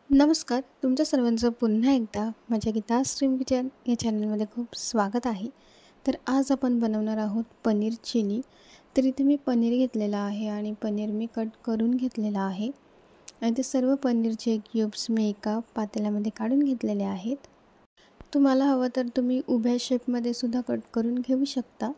नमस्कार. तुमच्या सर्वांचं पुन्हा एकदा माझ्या गीता स्ट्रीम किचन या चॅनलमध्ये खूप स्वागत आहे. तर आज आपण बनवणार आहोत पनीर चिली. तर इथे मी पनीर घेतलेला आहे आणि पनीर मी कट करून घेतलेला आहे आणि ते सर्व पनीरचे क्यूब्स मी एका पातेल्यामध्ये काढून घेतलेले आहेत. तुम्हाला हवं तर तुम्ही उभ्या शेपमध्ये सुद्धा कट करून घेऊ शकता.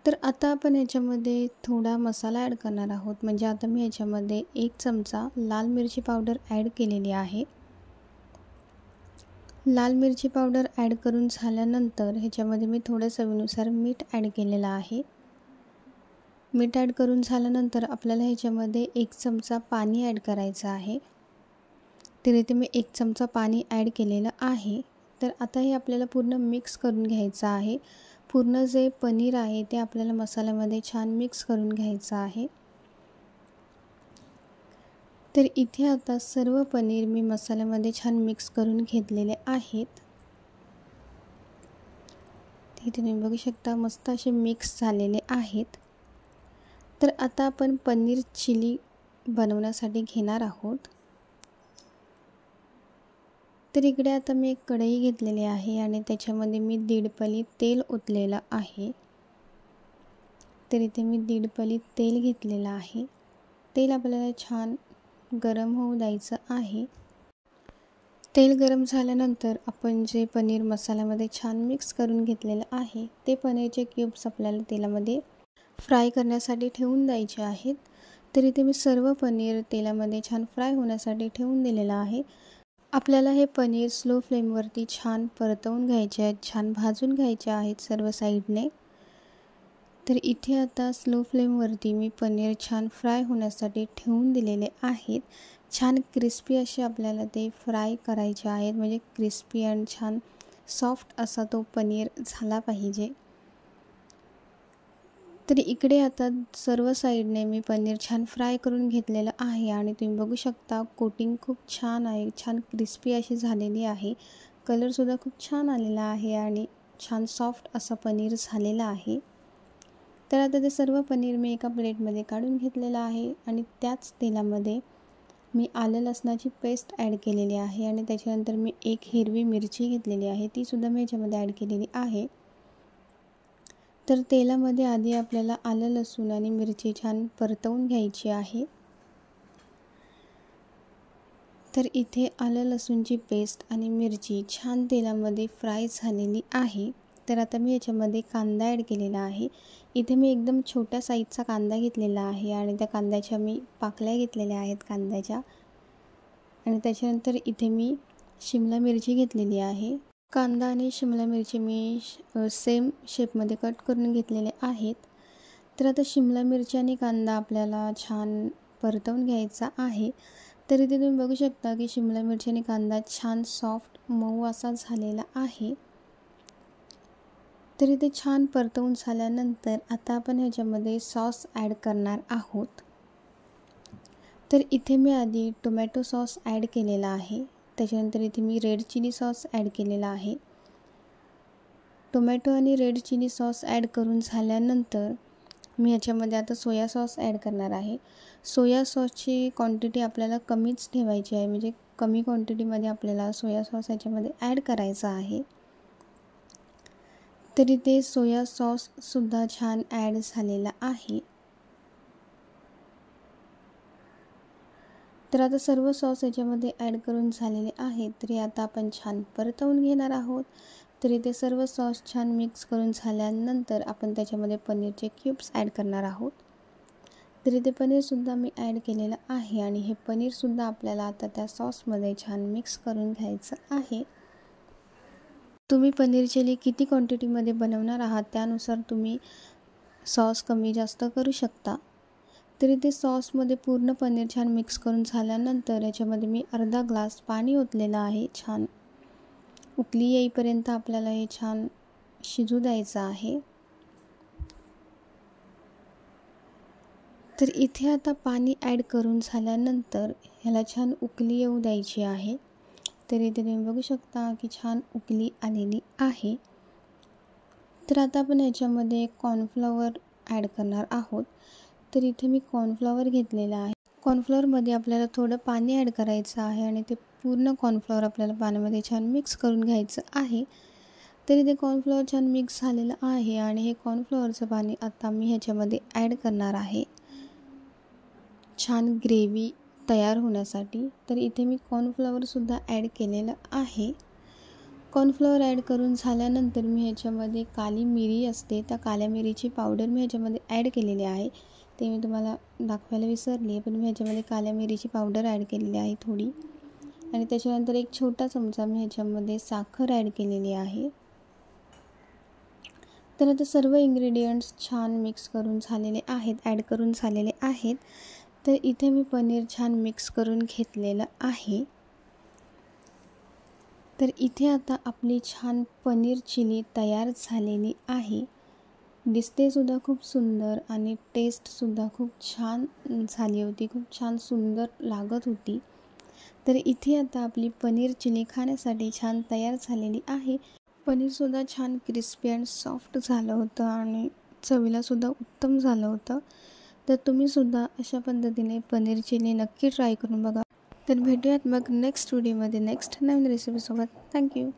तर आता आपण याच्यामध्ये थोडा मसाला ॲड करणार आहोत. म्हणजे आता मी याच्यामध्ये 1 चमचा लाल मिरची पावडर ॲड केलेली आहे. लाल मिरची पावडर ॲड करून झाल्यानंतर ह्याच्यामध्ये मी थोडं चवीनुसार मीठ ॲड केलेलं आहे. मीठ ॲड करून झाल्यानंतर आपल्याला ह्याच्यामध्ये 1 चमचा पाणी ॲड करायचं आहे. तर इथे मी 1 चमचा पाणी ॲड केलेलं आहे. तर आता हे आपल्याला पूर्ण मिक्स करून घ्यायचं आहे. पूर्ण जे पनीर आहे ते आपल्याला मसाल्यामध्ये छान मिक्स करून घ्यायचं आहे. तर इथे आता सर्व पनीर मी मसाल्यामध्ये छान मिक्स करून घेतलेले आहेत. इथे तुम्ही बघू शकता मस्त असे मिक्स झालेले आहेत. तर आता आपण पनीर चिली बनवण्यासाठी घेणार आहोत. तर इकडे आता मी एक कढई घेतलेली आहे आणि त्याच्यामध्ये मी 1.5 पळी तेल ओतलेलं आहे. तर इथे मी 1.5 पळी तेल घेतलेलं आहे. तेल आपल्याला छान गरम होऊ द्यायचं आहे. तेल गरम झाल्यानंतर आपण जे पनीर मसाल्यामध्ये छान मिक्स करून घेतलेलं आहे ते पनीरचे क्यूब्स आपल्याला तेलामध्ये फ्राय करण्यासाठी ठेवून द्यायचे आहेत. तर इथे मी सर्व पनीर तेलामध्ये छान फ्राय होण्यासाठी ठेवून दिलेलं आहे. आपल्याला हे पनीर स्लो फ्लेमवरती छान परतवून घ्यायचे आहेत, छान भाजून घ्यायचे आहेत सर्व साईडने. तर इथे आता स्लो फ्लेमवरती मी पनीर छान फ्राय होण्यासाठी ठेवून दिलेले आहेत. छान क्रिस्पी असे आपल्याला ते फ्राय करायचे आहेत. म्हणजे क्रिस्पी आणि छान सॉफ्ट असा तो पनीर झाला पाहिजे. तर इकडे आता सर्व साईडने मी पनीर छान फ्राय करून घेतलेलं आहे आणि तुम्ही बघू शकता कोटिंग खूप छान आहे. छान क्रिस्पी अशी झालेली आहे. कलरसुद्धा खूप छान आलेला आहे आणि छान सॉफ्ट असं पनीर झालेलं आहे. तर आता ते सर्व पनीर मी एका प्लेटमध्ये काढून घेतलेलं आहे आणि त्याच तेलामध्ये मी आलं लसणाची पेस्ट ॲड केलेली आहे आणि त्याच्यानंतर मी 1 हिरवी मिरची घेतलेली आहे. तीसुद्धा मी याच्यामध्ये ॲड केलेली आहे. तर तेलामध्ये आधी आपल्याला आलं लसूण आणि मिरची छान परतवून घ्यायची आहे. तर इथे आलं लसूणची पेस्ट आणि मिरची छान तेलामध्ये फ्राय झालेली आहे. तर आता मी याच्यामध्ये कांदा ॲड केलेला आहे. इथे मी एकदम छोट्या साईजचा कांदा घेतलेला आहे आणि त्या कांद्याच्या मी पाकळ्या घेतलेल्या आहेत कांद्याच्या. आणि त्याच्यानंतर इथे मी शिमला मिरची घेतलेली आहे. कांदा आणि शिमला मिरची मी सेम शेपमध्ये कट करून घेतलेले आहेत. तर आता शिमला मिरची आणि कांदा आपल्याला छान परतवून घ्यायचा आहे. तर इथे तुम्ही बघू शकता की शिमला मिरची आणि कांदा छान सॉफ्ट मऊ असा झालेला आहे. तर इथे छान परतवून झाल्यानंतर आता आपण ह्याच्यामध्ये सॉस ॲड करणार आहोत. तर इथे मी आधी टोमॅटो सॉस ॲड केलेला आहे. त्याच्यानंतर इथे मी रेड चिली सॉस ॲड केलेला आहे. टोमॅटो आणि रेड चिली सॉस ॲड करून झाल्यानंतर मी याच्यामध्ये आता सोया सॉस ॲड करणार आहे. सोया सॉसची क्वांटिटी आपल्याला कमीच ठेवायची आहे. म्हणजे कमी क्वांटिटीमध्ये आपल्याला सोया सॉस याच्यामध्ये ॲड करायचा आहे. तरी ते सोया सॉससुद्धा छान ॲड झालेला आहे. तर आता सर्व सॉस याच्यामध्ये ॲड करून झालेले आहेत. तरी आता आपण छान परतवून घेणार आहोत. तरी ते सर्व सॉस छान मिक्स करून झाल्यानंतर आपण त्याच्यामध्ये पनीरचे क्यूब्स ॲड करणार आहोत. तरी ते पनीरसुद्धा मी ॲड केलेलं आहे आणि हे पनीरसुद्धा आपल्याला आता त्या सॉसमध्ये छान मिक्स करून घ्यायचं आहे. तुम्ही पनीर चिली किती क्वांटिटीमध्ये बनवणार आहात त्यानुसार तुम्ही सॉस कमी जास्त करू शकता. तरी ते सॉसमध्ये पूर्ण पनीर छान मिक्स करून झाल्यानंतर याच्यामध्ये मी अर्धा ग्लास पाणी ओतलेलं आहे. छान उकळी येईपर्यंत आपल्याला हे छान शिजू द्यायचं आहे. तर इथे आता पाणी ॲड करून झाल्यानंतर ह्याला छान उकळी येऊ द्यायची आहे. तर इथे तुम्ही बघू शकता की छान उकळी आलेली आहे. तर आता आपण याच्यामध्ये कॉर्नफ्लॉवर ॲड करणार आहोत. तर इथे मी कॉर्नफ्लॉवर घेतलेला आहे. कॉर्नफ्लोअरमध्ये आपल्याला थोडं पाणी ॲड करायचं आहे आणि ते पूर्ण कॉर्नफ्लोअर आपल्याला पाण्यामध्ये छान मिक्स करून घ्यायचं आहे. तरी ते कॉर्नफ्लोअर छान मिक्स झालेलं आहे आणि हे कॉर्नफ्लोअरचं पाणी आता मी ह्याच्यामध्ये ॲड करणार आहे छान ग्रेव्ही तयार होण्यासाठी. तर इथे मी कॉर्नफ्लॉवरसुद्धा ॲड केलेलं आहे. कॉर्नफ्लॉवर ॲड करून झाल्यानंतर मी ह्याच्यामध्ये काली मिरी असते, त्या काळ्या मिरीची पावडर मी ह्याच्यामध्ये ॲड केलेली आहे. ते मी तुम्हाला दाखवायला विसरली आहे, पण मी ह्याच्यामध्ये काळ्या मिरीची पावडर ॲड केलेली आहे थोडी. आणि त्याच्यानंतर एक छोटा चमचा मी ह्याच्यामध्ये साखर ॲड केलेली आहे. तर आता सर्व इन्ग्रेडियंट्स छान मिक्स करून झालेले आहेत, ॲड करून झालेले आहेत. तर इथे मी पनीर छान मिक्स करून घेतलेलं आहे. तर इथे आता आपली छान पनीर चिली तयार झालेली आहे. दिसतेसुद्धा खूप सुंदर आणि टेस्टसुद्धा खूप छान झाली होती, खूप छान सुंदर लागत होती. तर इथे आता आपली पनीर चिली खाण्यासाठी छान तयार झालेली आहे. पनीरसुद्धा छान क्रिस्पी अँड सॉफ्ट झालं होतं आणि चवीलासुद्धा उत्तम झालं होतं. तर तुम्हीसुद्धा अशा पद्धतीने पनीर चिली नक्की ट्राय करून बघा. तर भेटूयात मग नेक्स्ट व्हिडिओमध्ये नेक्स्ट नवीन रेसिपीसोबत. थँक्यू.